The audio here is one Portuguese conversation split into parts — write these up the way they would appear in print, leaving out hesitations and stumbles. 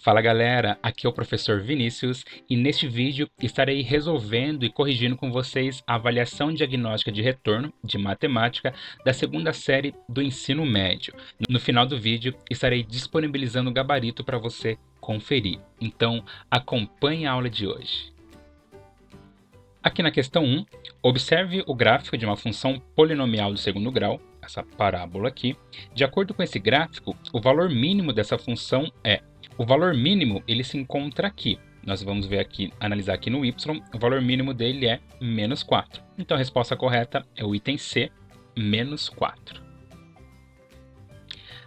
Fala galera, aqui é o professor Vinícius e neste vídeo estarei resolvendo e corrigindo com vocês a avaliação diagnóstica de retorno de matemática da segunda série do ensino médio. No final do vídeo estarei disponibilizando o gabarito para você conferir, então acompanhe a aula de hoje. Aqui na questão 1, observe o gráfico de uma função polinomial do segundo grau, essa parábola aqui. De acordo com esse gráfico, o valor mínimo dessa função é... O valor mínimo ele se encontra aqui. Nós vamos ver aqui, analisar aqui no y, o valor mínimo dele é menos 4. Então a resposta correta é o item C, menos 4.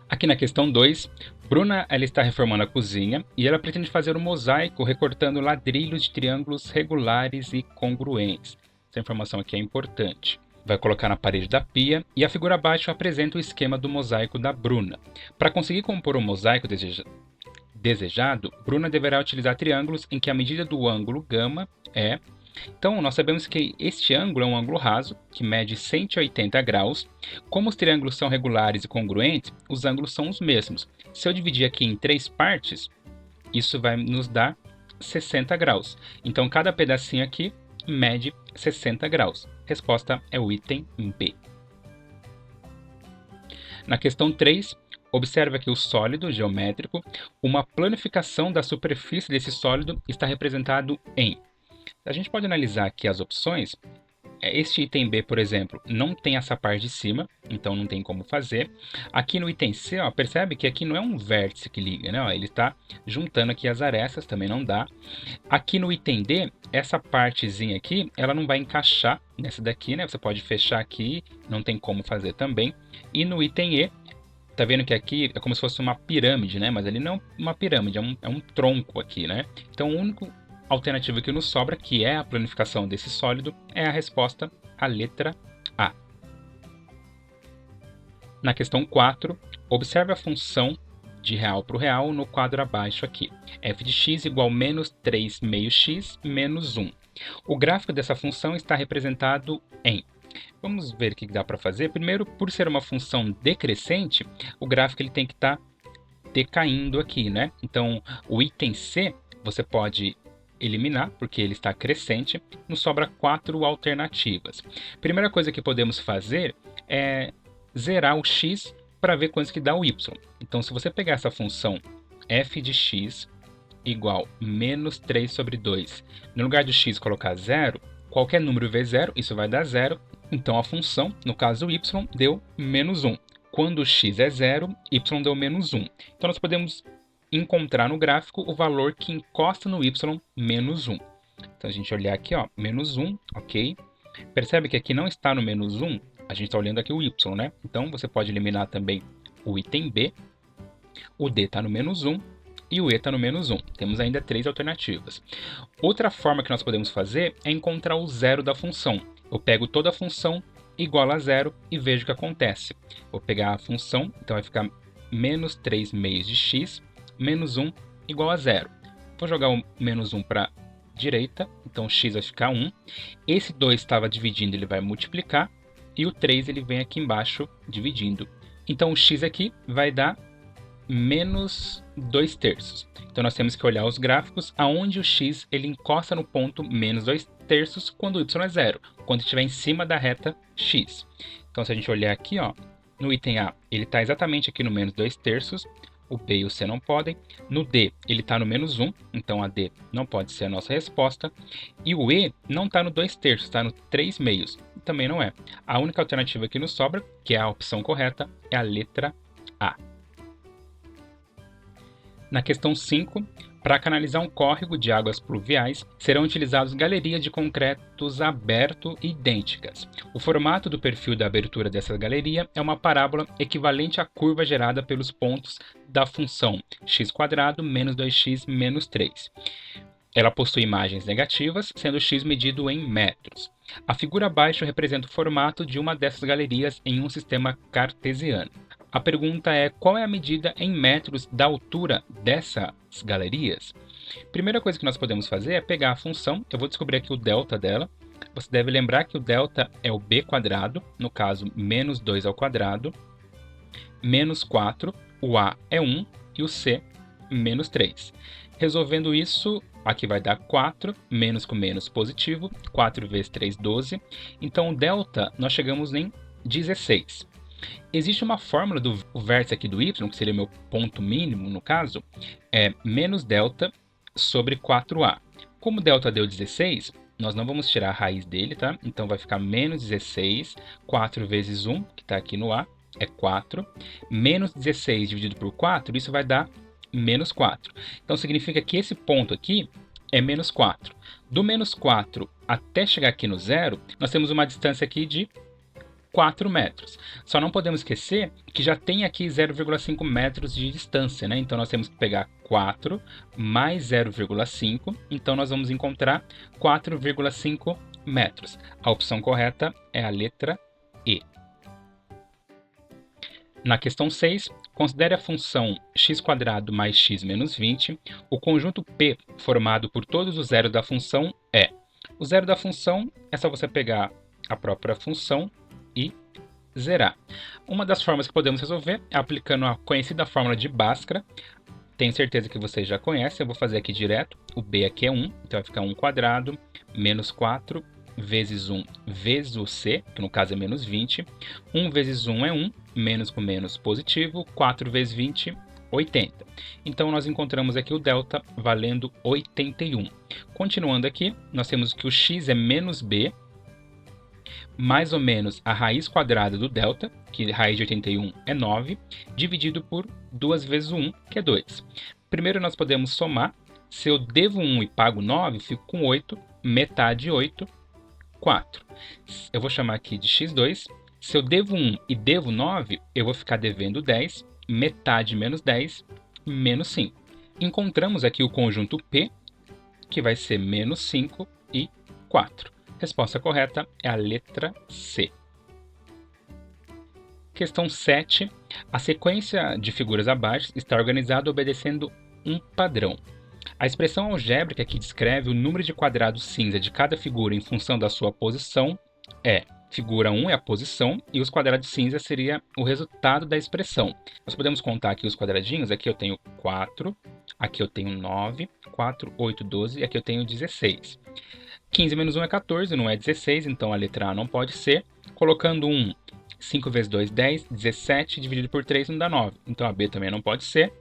Aqui na questão 2, Bruna ela está reformando a cozinha e ela pretende fazer um mosaico recortando ladrilhos de triângulos regulares e congruentes. Essa informação aqui é importante. Vai colocar na parede da pia e a figura abaixo apresenta o esquema do mosaico da Bruna. Para conseguir compor o mosaico desejado, Bruna deverá utilizar triângulos em que a medida do ângulo gama é... Então, nós sabemos que este ângulo é um ângulo raso, que mede 180 graus. Como os triângulos são regulares e congruentes, os ângulos são os mesmos. Se eu dividir aqui em 3 partes, isso vai nos dar 60 graus. Então, cada pedacinho aqui mede 60 graus. Resposta é o item B. Na questão 3, observe aqui o sólido geométrico. Uma planificação da superfície desse sólido está representado em... A gente pode analisar aqui as opções. Este item B, por exemplo, não tem essa parte de cima, então não tem como fazer. Aqui no item C, ó, percebe que aqui não é um vértice que liga, né? Ó, ele está juntando aqui as arestas, também não dá. Aqui no item D, essa partezinha aqui, ela não vai encaixar nessa daqui, né? Você pode fechar aqui, não tem como fazer também. E no item E, tá vendo que aqui é como se fosse uma pirâmide, né? Mas ali não é uma pirâmide, é um tronco aqui, né? Então o único alternativa que nos sobra, que é a planificação desse sólido, é a resposta, a letra A. Na questão 4, observe a função de real para o real no quadro abaixo aqui. f de x igual menos 3 meio x menos 1. O gráfico dessa função está representado em... Vamos ver o que dá para fazer. Primeiro, por ser uma função decrescente, o gráfico ele tem que estar decaindo aqui, né? Então, o item C, você pode eliminar, porque ele está crescente, nos sobra 4 alternativas. Primeira coisa que podemos fazer é zerar o x para ver quanto que dá o y. Então, se você pegar essa função f de x igual menos 3 sobre 2, no lugar do x colocar 0, qualquer número vezes 0, isso vai dar 0. Então, a função, no caso y, deu menos 1. Quando x é 0, y deu menos 1. Então, nós podemos encontrar no gráfico o valor que encosta no y menos 1. Então, a gente olhar aqui, ó, menos 1, ok? Percebe que aqui não está no menos 1, a gente está olhando aqui o y, né? Então, você pode eliminar também o item B, o D está no menos 1 e o E está no menos 1. Temos ainda 3 alternativas. Outra forma que nós podemos fazer é encontrar o zero da função. Eu pego toda a função igual a zero e vejo o que acontece. Vou pegar a função, então vai ficar menos 3 meios de x menos 1 igual a 0. Vou jogar o menos 1 para a direita, então x vai ficar 1. Esse 2 estava dividindo, ele vai multiplicar, e o 3 ele vem aqui embaixo dividindo. Então o x aqui vai dar menos 2 terços. Então nós temos que olhar os gráficos aonde o x ele encosta no ponto menos 2 terços quando o y é 0, quando estiver em cima da reta x. Então se a gente olhar aqui, ó, no item A, ele está exatamente aqui no menos 2 terços, o B e o C não podem. No D, ele está no menos 1, então a D não pode ser a nossa resposta. E o E não está no 2 terços, está no 3 meios, também não é. A única alternativa que nos sobra, que é a opção correta, é a letra A. Na questão 5, para canalizar um córrego de águas pluviais, serão utilizados galerias de concretos aberto idênticas. O formato do perfil da abertura dessa galeria é uma parábola equivalente à curva gerada pelos pontos da função x² menos 2x menos 3. Ela possui imagens negativas, sendo x medido em metros. A figura abaixo representa o formato de uma dessas galerias em um sistema cartesiano. A pergunta é, qual é a medida em metros da altura dessas galerias? Primeira coisa que nós podemos fazer é pegar a função, eu vou descobrir aqui o delta dela. Você deve lembrar que o delta é o b², no caso, menos 2 ao quadrado, menos 4, o a é 1 e o c menos 3. Resolvendo isso, aqui vai dar 4, menos com menos positivo, 4 vezes 3, 12. Então, o delta, nós chegamos em 16. Existe uma fórmula do vértice aqui do y, que seria meu ponto mínimo no caso, é menos delta sobre 4a. Como delta deu 16, nós não vamos tirar a raiz dele, tá? Então vai ficar menos 16, 4 vezes 1, que está aqui no a, é 4. Menos 16 dividido por 4, isso vai dar menos 4. Então significa que esse ponto aqui é menos 4. Do menos 4 até chegar aqui no zero, nós temos uma distância aqui de 4 metros. Só não podemos esquecer que já tem aqui 0,5 metros de distância, né? Então nós temos que pegar 4 mais 0,5. Então nós vamos encontrar 4,5 metros. A opção correta é a letra E. Na questão 6, considere a função x² mais x menos 20. O conjunto P formado por todos os zeros da função é... O zero da função é só você pegar a própria função e zerar. Uma das formas que podemos resolver é aplicando a conhecida fórmula de Bhaskara. Tenho certeza que vocês já conhecem, eu vou fazer aqui direto. O B aqui é 1, então vai ficar 1² menos 4 vezes 1 vezes o C, que no caso é menos 20. 1 vezes 1 é 1, menos com menos positivo, 4 vezes 20, 80. Então nós encontramos aqui o delta valendo 81. Continuando aqui, nós temos que o x é menos b, mais ou menos a raiz quadrada do delta, que raiz de 81 é 9, dividido por 2 vezes o 1, que é 2. Primeiro nós podemos somar. Se eu devo 1 e pago 9, fico com 8, metade de 8, 4. Eu vou chamar aqui de x2. Se eu devo 1 e devo 9, eu vou ficar devendo 10, metade menos 10, menos 5. Encontramos aqui o conjunto P, que vai ser menos 5 e 4. Resposta correta é a letra C. Questão 7. A sequência de figuras abaixo está organizada obedecendo um padrão. A expressão algébrica que descreve o número de quadrados cinza de cada figura em função da sua posição é: figura 1 é a posição e os quadrados cinza seria o resultado da expressão. Nós podemos contar aqui os quadradinhos. Aqui eu tenho 4, aqui eu tenho 9, 4, 8, 12 e aqui eu tenho 16. 15 menos 1 é 14, não é 16, então a letra A não pode ser. Colocando 1, 5 vezes 2, 10, 17, dividido por 3 não dá 9, então a B também não pode ser.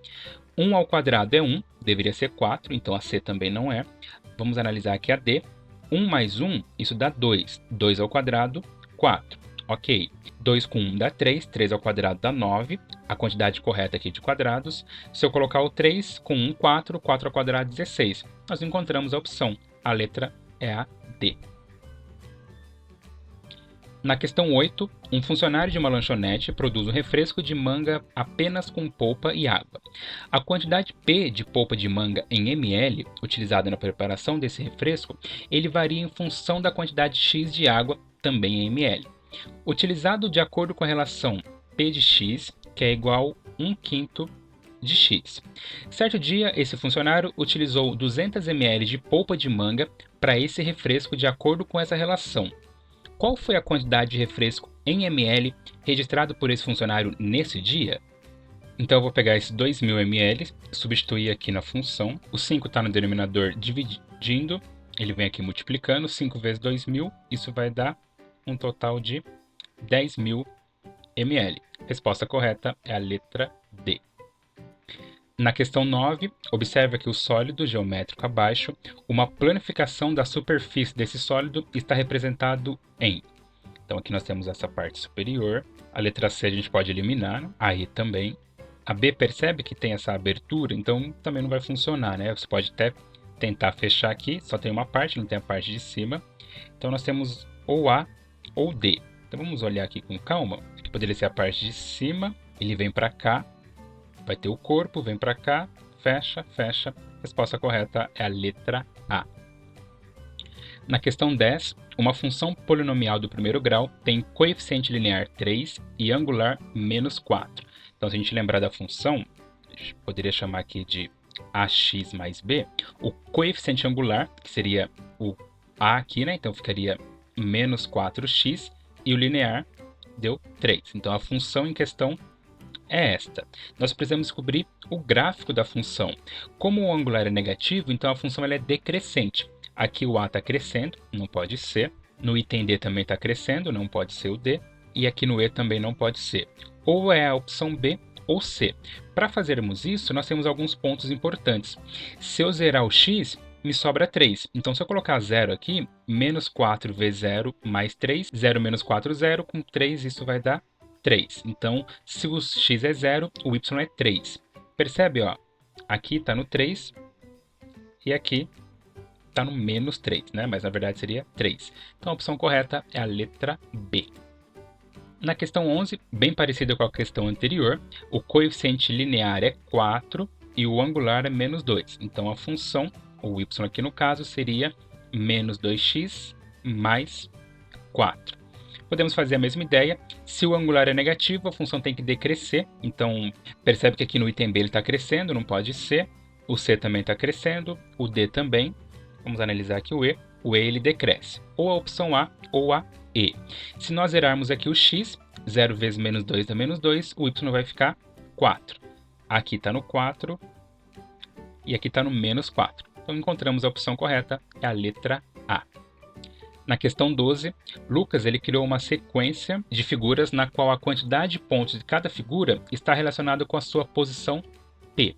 1 ao quadrado é 1, deveria ser 4, então a C também não é. Vamos analisar aqui a D. 1 mais 1, isso dá 2. 2 ao quadrado, 4. Ok. 2 com 1 dá 3, 3 ao quadrado dá 9. A quantidade correta aqui de quadrados. Se eu colocar o 3 com 1, 4, 4 ao quadrado, 16. Nós encontramos a opção, a letra é a D. Na questão 8, um funcionário de uma lanchonete produz um refresco de manga apenas com polpa e água. A quantidade P de polpa de manga em ml utilizada na preparação desse refresco, ele varia em função da quantidade X de água, também em ml. Utilizado de acordo com a relação P de X, que é igual a 1/5 de X. Certo dia, esse funcionário utilizou 200 ml de polpa de manga para esse refresco de acordo com essa relação. Qual foi a quantidade de refresco em ml registrado por esse funcionário nesse dia? Então eu vou pegar esses 2.000 ml, substituir aqui na função. O 5 está no denominador dividindo, ele vem aqui multiplicando. 5 vezes 2.000, isso vai dar um total de 10.000 ml. Resposta correta é a letra D. Na questão 9, observa que o sólido geométrico abaixo, uma planificação da superfície desse sólido está representado em... Então aqui nós temos essa parte superior. A letra C a gente pode eliminar, a E também. A B percebe que tem essa abertura, então também não vai funcionar, né? Você pode até tentar fechar aqui, só tem uma parte, não tem a parte de cima. Então nós temos ou A ou D. Então vamos olhar aqui com calma. Aqui poderia ser a parte de cima, ele vem para cá. Vai ter o corpo, vem para cá, fecha, fecha. Resposta correta é a letra A. Na questão 10, uma função polinomial do primeiro grau tem coeficiente linear 3 e angular menos 4. Então, se a gente lembrar da função, a gente poderia chamar aqui de AX mais B. O coeficiente angular, que seria o A aqui, né? Então, ficaria menos 4x e o linear deu 3. Então, a função em questão é esta. Nós precisamos descobrir o gráfico da função. Como o angular é negativo, então a função ela é decrescente. Aqui o a está crescendo, não pode ser. No item D também está crescendo, não pode ser o D. E aqui no E também não pode ser. Ou é a opção B ou C. Para fazermos isso, nós temos alguns pontos importantes. Se eu zerar o x, me sobra 3. Então, se eu colocar 0 aqui, menos 4 vezes 0 mais 3, 0 menos 4, 0, com 3 isso vai dar 3. Então, se o x é 0, o y é 3. Percebe, ó? Aqui está no 3 e aqui está no menos 3, né? Mas na verdade seria 3. Então, a opção correta é a letra B. Na questão 11, bem parecida com a questão anterior, o coeficiente linear é 4 e o angular é menos 2. Então, a função, o y aqui no caso, seria menos 2x mais 4. Podemos fazer a mesma ideia. Se o angular é negativo, a função tem que decrescer. Então, percebe que aqui no item B ele está crescendo, não pode ser. O C também está crescendo, o D também. Vamos analisar aqui o E. O E ele decresce. Ou a opção A ou a E. Se nós zerarmos aqui o x, 0 vezes menos 2 dá menos 2, o y vai ficar 4. Aqui está no 4 e aqui está no menos 4. Então, encontramos a opção correta, é a letra A. Na questão 12, Lucas ele criou uma sequência de figuras na qual a quantidade de pontos de cada figura está relacionada com a sua posição P.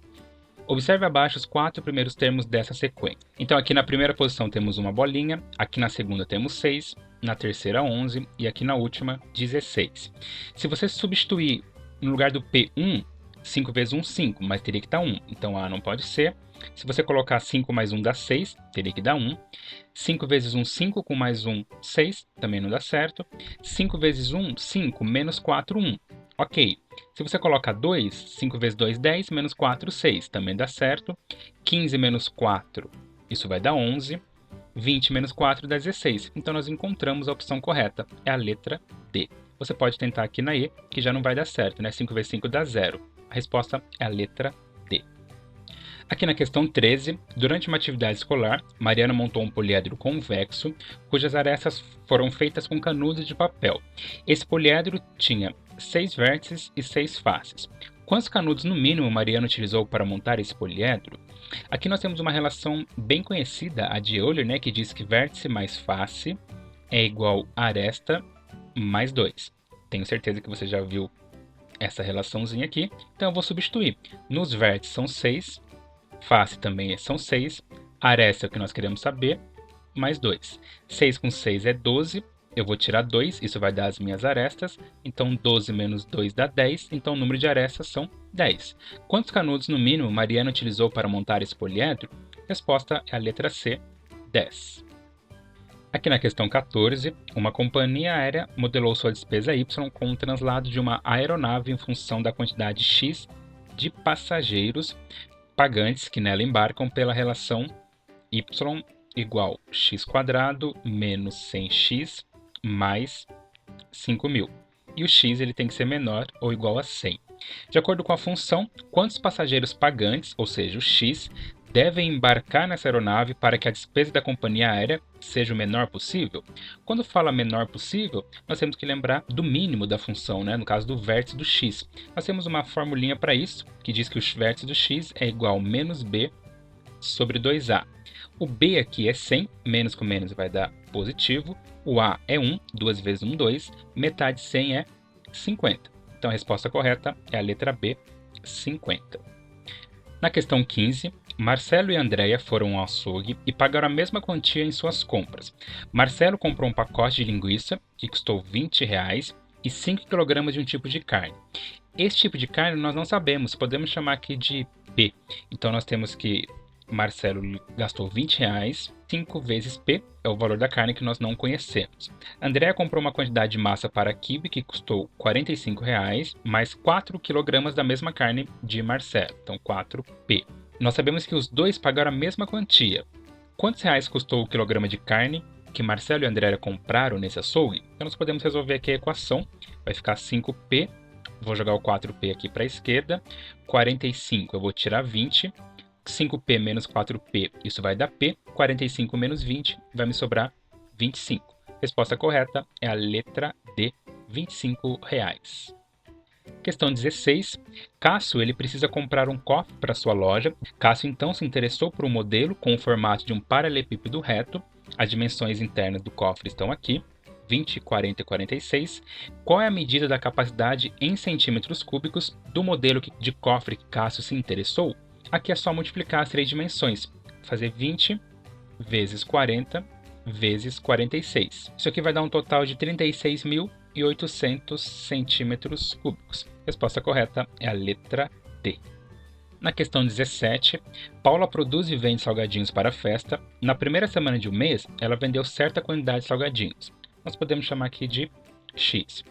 Observe abaixo os 4 primeiros termos dessa sequência. Então aqui na primeira posição temos uma bolinha, aqui na segunda temos 6, na terceira 11 e aqui na última 16. Se você substituir no lugar do P1, 5 vezes 1, 5, mas teria que dar 1, então A não pode ser. Se você colocar 5 mais 1 dá 6, teria que dar 1. 5 vezes 1, 5, com mais 1, 6, também não dá certo. 5 vezes 1, 5, menos 4, 1. Ok. Se você coloca 2, 5 vezes 2, 10, menos 4, 6, também dá certo. 15 menos 4, isso vai dar 11. 20 menos 4 dá 16. Então nós encontramos a opção correta, é a letra D. Você pode tentar aqui na E, que já não vai dar certo, né? 5 vezes 5 dá 0. A resposta é a letra D. Aqui na questão 13, durante uma atividade escolar, Mariana montou um poliedro convexo, cujas arestas foram feitas com canudos de papel. Esse poliedro tinha 6 vértices e 6 faces. Quantos canudos no mínimo Mariana utilizou para montar esse poliedro? Aqui nós temos uma relação bem conhecida, a de Euler, né, que diz que vértice mais face é igual a aresta mais 2. Tenho certeza que você já viu essa relaçãozinha aqui, então eu vou substituir. Nos vértices são 6, face também são 6, aresta é o que nós queremos saber, mais 2. 6 com 6 é 12, eu vou tirar 2, isso vai dar as minhas arestas, então 12 menos 2 dá 10, então o número de arestas são 10. Quantos canudos no mínimo Mariana utilizou para montar esse poliedro? Resposta é a letra C, 10. Aqui na questão 14, uma companhia aérea modelou sua despesa Y com o translado de uma aeronave em função da quantidade X de passageiros pagantes que nela embarcam pela relação Y igual x² menos 100x mais 5.000. E o x ele tem que ser menor ou igual a 100. De acordo com a função, quantos passageiros pagantes, ou seja, o x, devem embarcar nessa aeronave para que a despesa da companhia aérea seja o menor possível? Quando fala menor possível, nós temos que lembrar do mínimo da função, né? No caso do vértice do x. Nós temos uma formulinha para isso, que diz que o vértice do x é igual a menos b sobre 2a. O b aqui é 100, menos com menos vai dar positivo. O a é 1, 2 vezes 1, 2. Metade de 100 é 50. Então a resposta correta é a letra B, 50. Na questão 15, Marcelo e Andréia foram ao açougue e pagaram a mesma quantia em suas compras. Marcelo comprou um pacote de linguiça, que custou R$ 20, e 5 kg de um tipo de carne. Esse tipo de carne nós não sabemos, podemos chamar aqui de P. Então nós temos que Marcelo gastou R$ 20, 5 vezes P é o valor da carne que nós não conhecemos. Andréa comprou uma quantidade de massa para quibe que custou R$ 45, mais 4 kg da mesma carne de Marcelo, então 4P. Nós sabemos que os dois pagaram a mesma quantia. Quantos reais custou o quilograma de carne que Marcelo e Andréa compraram nesse açougue? Então nós podemos resolver aqui a equação. Vai ficar 5P, vou jogar o 4P aqui para a esquerda, 45 eu vou tirar 20, 5P menos 4P, isso vai dar P, 45 menos 20, vai me sobrar 25. Resposta correta é a letra D, R$ 25. Questão 16. Cássio ele precisa comprar um cofre para sua loja. Cássio então se interessou por um modelo com o formato de um paralelepípedo reto. As dimensões internas do cofre estão aqui, 20, 40 e 46. Qual é a medida da capacidade em centímetros cúbicos do modelo de cofre que Cássio se interessou? Aqui é só multiplicar as três dimensões, fazer 20 vezes 40 vezes 46. Isso aqui vai dar um total de 36.800 centímetros cúbicos. Resposta correta é a letra D. Na questão 17, Paula produz e vende salgadinhos para a festa. Na primeira semana de um mês, ela vendeu certa quantidade de salgadinhos. Nós podemos chamar aqui de X.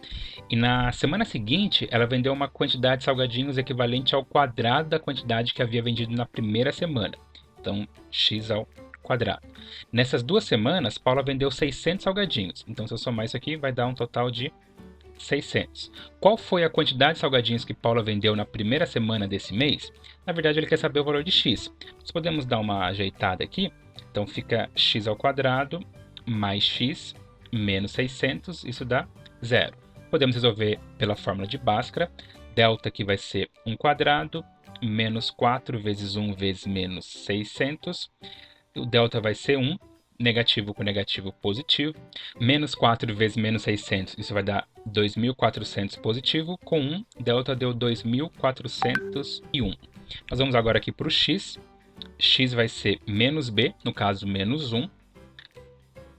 E na semana seguinte, ela vendeu uma quantidade de salgadinhos equivalente ao quadrado da quantidade que havia vendido na primeira semana. Então, X ao quadrado. Nessas 2 semanas, Paula vendeu 600 salgadinhos. Então, se eu somar isso aqui, vai dar um total de 600. Qual foi a quantidade de salgadinhos que Paula vendeu na primeira semana desse mês? Na verdade, ele quer saber o valor de X. Nós podemos dar uma ajeitada aqui. Então, fica X ao quadrado mais X menos 600. Isso dá 0. Podemos resolver pela fórmula de Bhaskara. Delta aqui vai ser 1 quadrado menos 4 vezes 1 vezes menos 600. O delta vai ser 1, negativo com negativo positivo, menos 4 vezes menos 600, isso vai dar 2.400 positivo, com 1, delta deu 2.401. Nós vamos agora aqui para o x, x vai ser menos b, no caso menos 1,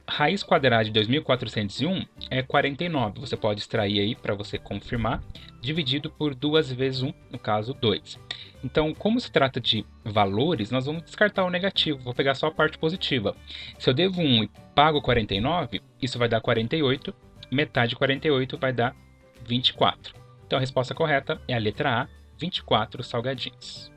raiz quadrada de 2.401 é 49, você pode extrair aí para você confirmar, dividido por 2 vezes 1, no caso 2. Então, como se trata de valores, nós vamos descartar o negativo, vou pegar só a parte positiva. Se eu devo 1 e pago 49, isso vai dar 48, metade de 48 vai dar 24. Então, a resposta correta é a letra A, 24 salgadinhos.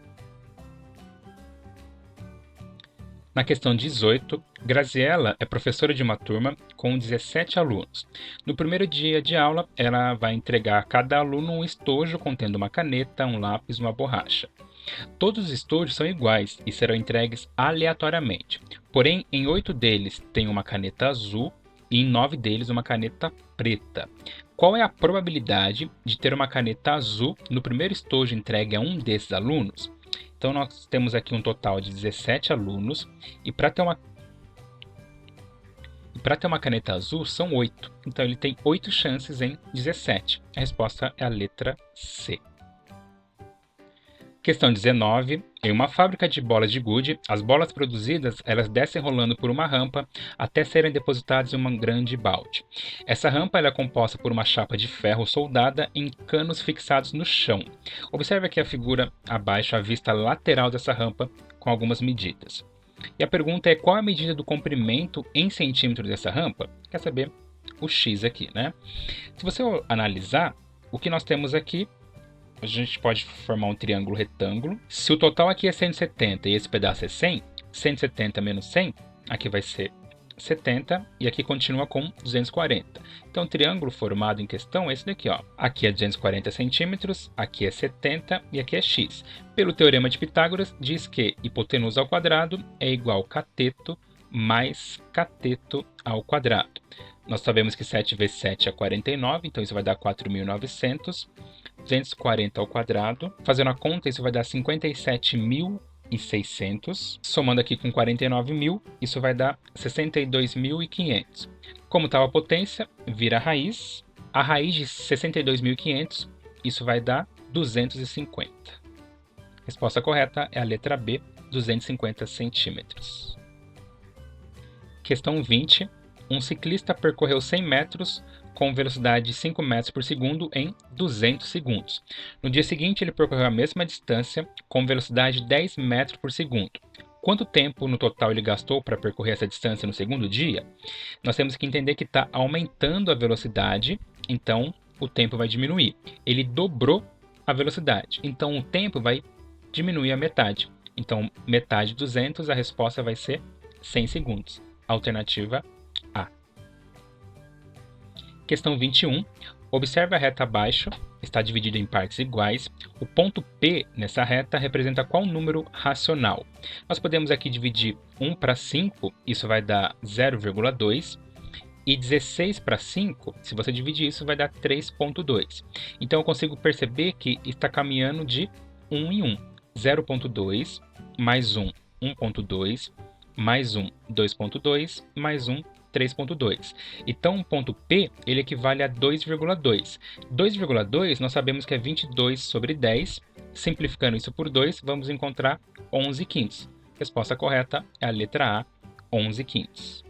Na questão 18, Graziella é professora de uma turma com 17 alunos. No primeiro dia de aula, ela vai entregar a cada aluno um estojo contendo uma caneta, um lápis e uma borracha. Todos os estojos são iguais e serão entregues aleatoriamente. Porém, em 8 deles tem uma caneta azul e em 9 deles uma caneta preta. Qual é a probabilidade de ter uma caneta azul no primeiro estojo entregue a um desses alunos? Então, nós temos aqui um total de 17 alunos e para ter uma caneta azul são 8. Então, ele tem 8 chances em 17. A resposta é a letra C. Questão 19. Em uma fábrica de bolas de gude, as bolas produzidas elas descem rolando por uma rampa até serem depositadas em uma grande balde. Essa rampa ela é composta por uma chapa de ferro soldada em canos fixados no chão. Observe aqui a figura abaixo, a vista lateral dessa rampa com algumas medidas. E a pergunta é qual a medida do comprimento em centímetros dessa rampa? Quer saber o X aqui, né? Se você analisar, o que nós temos aqui, a gente pode formar um triângulo retângulo. Se o total aqui é 170 e esse pedaço é 100, 170 menos 100, aqui vai ser 70 e aqui continua com 240. Então o triângulo formado em questão é esse daqui, ó. Aqui é 240 centímetros, aqui é 70 e aqui é x. Pelo teorema de Pitágoras, diz que hipotenusa ao quadrado é igual a cateto mais cateto ao quadrado. Nós sabemos que 7 vezes 7 é 49, então isso vai dar 4.900. 240 ao quadrado. Fazendo a conta, isso vai dar 57.600. Somando aqui com 49.000, isso vai dar 62.500. Como está a potência, vira a raiz. A raiz de 62.500, isso vai dar 250. Resposta correta é a letra B, 250 centímetros. Questão 20. Um ciclista percorreu 100 metros com velocidade de 5 metros por segundo em 200 segundos. No dia seguinte, ele percorreu a mesma distância com velocidade de 10 metros por segundo. Quanto tempo no total ele gastou para percorrer essa distância no segundo dia? Nós temos que entender que está aumentando a velocidade, então o tempo vai diminuir. Ele dobrou a velocidade, então o tempo vai diminuir a metade. Então, metade de 200, a resposta vai ser 100 segundos. Alternativa A. Questão 21. Observe a reta abaixo, está dividida em partes iguais. O ponto P nessa reta representa qual número racional? Nós podemos aqui dividir 1 para 5, isso vai dar 0,2. E 16 para 5, se você dividir isso, vai dar 3,2. Então eu consigo perceber que está caminhando de 1 em 1. 0,2 mais 1, 1,2, mais 1, 2,2, mais 1, 3,2. Então, o ponto P ele equivale a 2,2. 2,2 nós sabemos que é 22 sobre 10. Simplificando isso por 2, vamos encontrar 11 quintos. Resposta correta é a letra A, 11 quintos.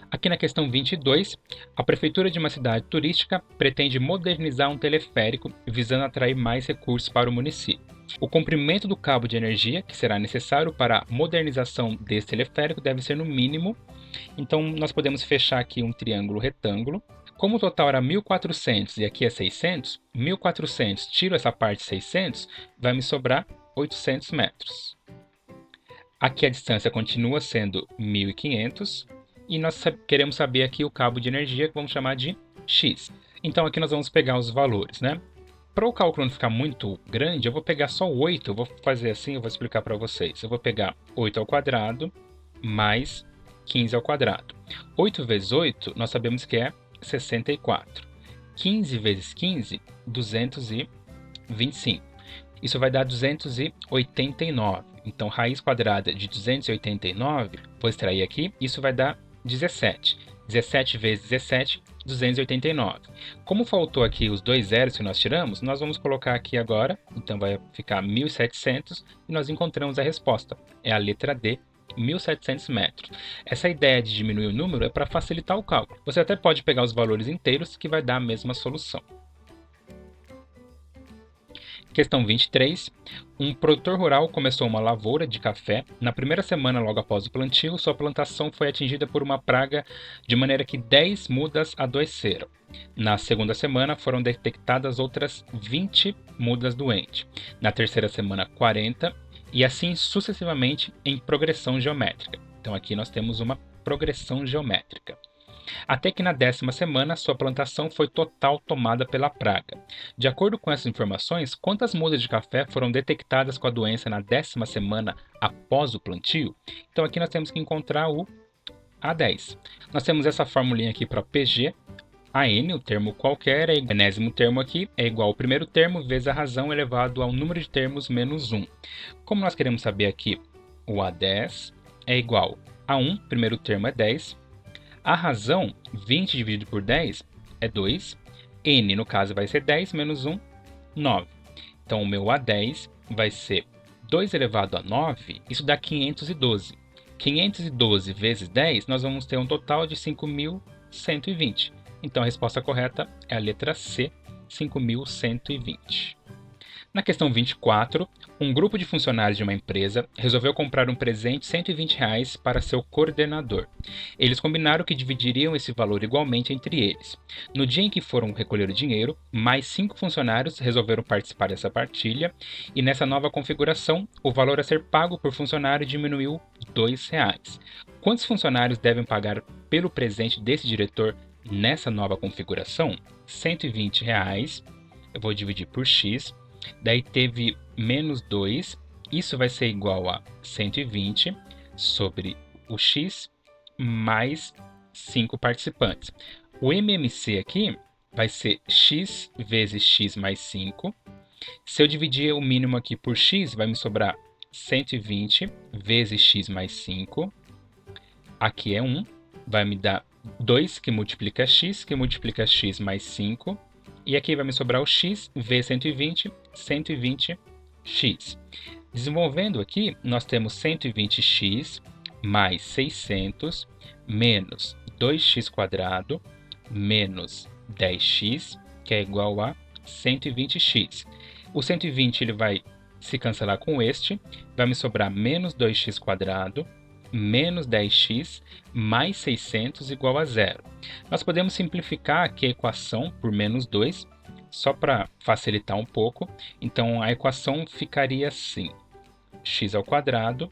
Aqui na questão 22, a prefeitura de uma cidade turística pretende modernizar um teleférico visando atrair mais recursos para o município. O comprimento do cabo de energia que será necessário para a modernização desse teleférico deve ser no mínimo. Então, nós podemos fechar aqui um triângulo retângulo. Como o total era 1.400 e aqui é 600, 1.400 tiro essa parte 600, vai me sobrar 800 metros. Aqui a distância continua sendo 1.500. E nós queremos saber aqui o cabo de energia, que vamos chamar de x. Então aqui nós vamos pegar os valores, né? Para o cálculo não ficar muito grande, eu vou pegar só 8, eu vou fazer assim, eu vou explicar para vocês. Eu vou pegar 8 ao quadrado mais 15 ao quadrado. 8 vezes 8, nós sabemos que é 64. 15 vezes 15, 225. Isso vai dar 289. Então, raiz quadrada de 289, vou extrair aqui, isso vai dar 17. 17 vezes 17, 289. Como faltou aqui os dois zeros que nós tiramos, nós vamos colocar aqui agora. Então vai ficar 1.700 e nós encontramos a resposta. É a letra D, 1.700 metros. Essa ideia de diminuir o número é para facilitar o cálculo. Você até pode pegar os valores inteiros que vai dar a mesma solução. Questão 23. Um produtor rural começou uma lavoura de café. Na primeira semana logo após o plantio, sua plantação foi atingida por uma praga de maneira que 10 mudas adoeceram. Na segunda semana foram detectadas outras 20 mudas doentes. Na terceira semana, 40 e assim sucessivamente em progressão geométrica. Então aqui nós temos uma progressão geométrica. Até que na 10ª semana, sua plantação foi total tomada pela praga. De acordo com essas informações, quantas mudas de café foram detectadas com a doença na 10ª semana após o plantio? Então aqui nós temos que encontrar o A10. Nós temos essa formulinha aqui para PG. AN, o termo qualquer, é o enésimo termo aqui, é igual ao primeiro termo vezes a razão elevado ao número de termos menos 1. Como nós queremos saber aqui, o A10 é igual a 1, primeiro termo é 10, a razão, 20 dividido por 10, é 2. N, no caso, vai ser 10 menos 1, 9. Então, o meu A10 vai ser 2 elevado a 9, isso dá 512. 512 vezes 10, nós vamos ter um total de 5.120. Então, a resposta correta é a letra C, 5.120. Na questão 24, um grupo de funcionários de uma empresa resolveu comprar um presente de R$ 120 para seu coordenador. Eles combinaram que dividiriam esse valor igualmente entre eles. No dia em que foram recolher o dinheiro, mais 5 funcionários resolveram participar dessa partilha e nessa nova configuração, o valor a ser pago por funcionário diminuiu R$ 2. Quantos funcionários devem pagar pelo presente desse diretor nessa nova configuração? R$ 120, eu vou dividir por x. Daí teve menos 2, isso vai ser igual a 120 sobre o x mais 5 participantes. O MMC aqui vai ser x vezes x mais 5. Se eu dividir o mínimo aqui por x, vai me sobrar 120 vezes x mais 5. Aqui é 1, vai me dar 2 que multiplica x mais 5. E aqui vai me sobrar o x vezes 120, 120x. Desenvolvendo aqui, nós temos 120x mais 600 menos 2x² menos 10x, que é igual a 120x. O 120 ele vai se cancelar com este, vai me sobrar menos 2x² menos 10x mais 600 igual a 0. Nós podemos simplificar aqui a equação por menos 2, só para facilitar um pouco. Então, a equação ficaria assim: x²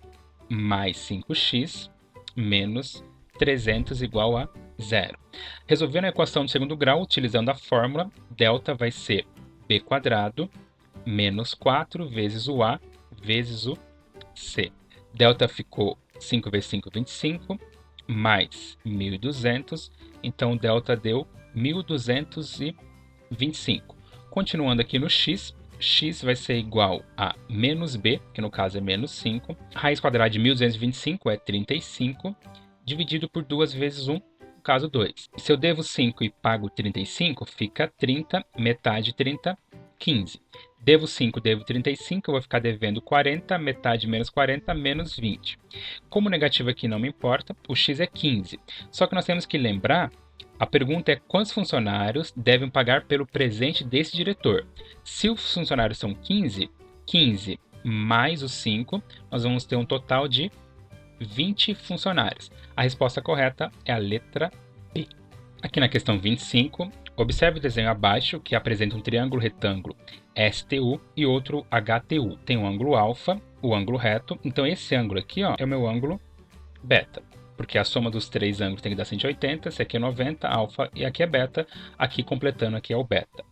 mais 5x menos 300 igual a 0. Resolvendo a equação de segundo grau, utilizando a fórmula, delta vai ser b² menos 4 vezes o a vezes o c. Delta ficou 5 vezes 5, 25. mais 1.200, então o delta deu 1.225. Continuando aqui no x, x vai ser igual a menos b, que no caso é menos 5. Raiz quadrada de 1.225 é 35, dividido por 2 vezes 1, no caso 2. Se eu devo 5 e pago 35, fica 30, metade 30, 15. Devo 5, devo 35, eu vou ficar devendo 40, metade menos 40, menos 20. Como o negativo aqui não me importa, o x é 15. Só que nós temos que lembrar, a pergunta é quantos funcionários devem pagar pelo presente desse diretor. Se os funcionários são 15, 15 mais os 5, nós vamos ter um total de 20 funcionários. A resposta correta é a letra B. Aqui na questão 25, observe o desenho abaixo que apresenta um triângulo retângulo STU e outro HTU. Tem um ângulo alfa, o ângulo reto, então esse ângulo aqui ó, é o meu ângulo beta, porque a soma dos três ângulos tem que dar 180, esse aqui é 90, alfa e aqui é beta, aqui completando aqui é o beta.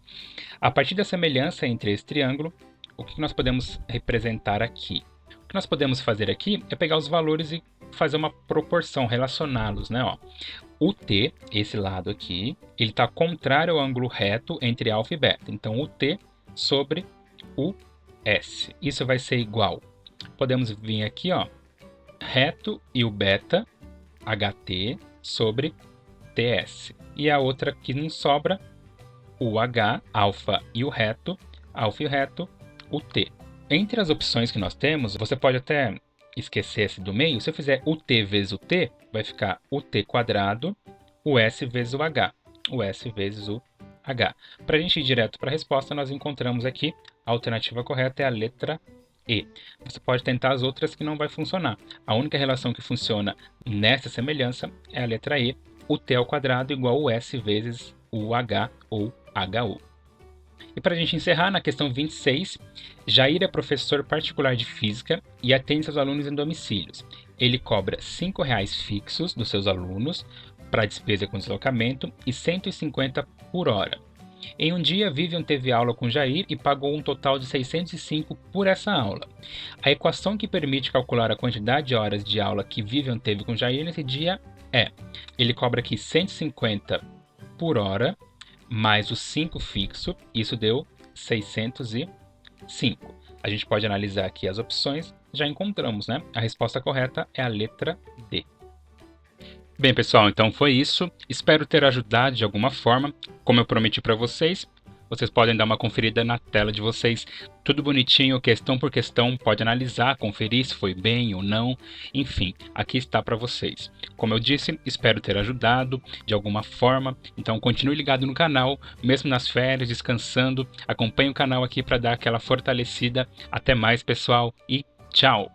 A partir da semelhança entre esse triângulo, o que nós podemos representar aqui? O que nós podemos fazer aqui é pegar os valores e fazer uma proporção, relacioná-los, né? Ó. O T, esse lado aqui, ele está contrário ao ângulo reto entre alfa e beta. Então, o T sobre o S. Isso vai ser igual. Podemos vir aqui, ó, reto e o beta, HT, sobre TS. E a outra que não sobra, o H, alfa e o reto, o T. Entre as opções que nós temos, você pode até esquecer esse do meio. Se eu fizer o T vezes o T, vai ficar o T quadrado, o S vezes o H. O S vezes o H. Para a gente ir direto para a resposta, nós encontramos aqui a alternativa correta é a letra E. Você pode tentar as outras que não vai funcionar. A única relação que funciona nessa semelhança é a letra E. O T ao quadrado igual o S vezes o H ou HU. E para a gente encerrar, na questão 26, Jair é professor particular de física e atende seus alunos em domicílios. Ele cobra R$ 5,00 fixos dos seus alunos para despesa com deslocamento e R$ 150 por hora. Em um dia, Vivian teve aula com Jair e pagou um total de 605 por essa aula. A equação que permite calcular a quantidade de horas de aula que Vivian teve com Jair nesse dia é: ele cobra aqui 150 por hora, mais o 5 fixo, isso deu 605. A gente pode analisar aqui as opções, já encontramos, né? A resposta correta é a letra D. Bem, pessoal, então foi isso. Espero ter ajudado de alguma forma. Como eu prometi para vocês, vocês podem dar uma conferida na tela de vocês. Tudo bonitinho, questão por questão. Pode analisar, conferir se foi bem ou não. Enfim, aqui está para vocês. Como eu disse, espero ter ajudado de alguma forma. Então continue ligado no canal, mesmo nas férias, descansando. Acompanhe o canal aqui para dar aquela fortalecida. Até mais, pessoal, e tchau!